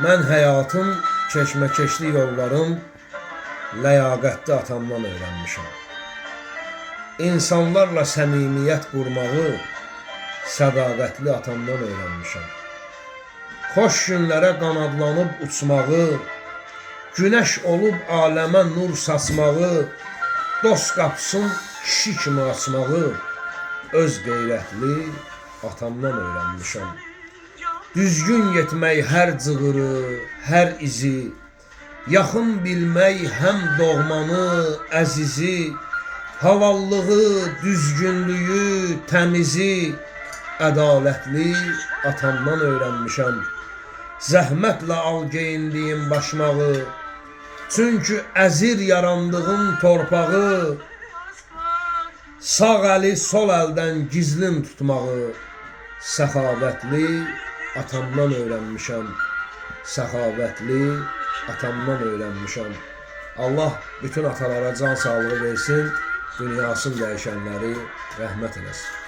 Mən həyatım, keşməkeşli yollarım ləyaqətli atamdan öyrənmişəm. İnsanlarla səmimiyyət qurmağı sədaqətli atamdan öyrənmişəm. Xoş günlərə qanadlanıb uçmağı, günəş olub aləmə nur saçmağı, dost qapısın kişi kimi açmağı öz qeyrətli atamdan öyrənmişəm. Düzgün getmək hər cığırı, hər izi, yaxın bilmək həm doğmanı, əzizi, havallığı, düzgünlüyü, təmizi, ədalətli atamdan öyrənmişəm. Zəhmətlə al geyindiyim başmağı, çünki əzir yarandığım torpağı, sağ əli sol əldən gizlin tutmağı səxavətli atamdan öyrənmişəm. Səxavətli atamdan öyrənmişəm. Allah bütün atalara can sağlığı versin, dünyasını dəyişənləri rəhmət eləsin.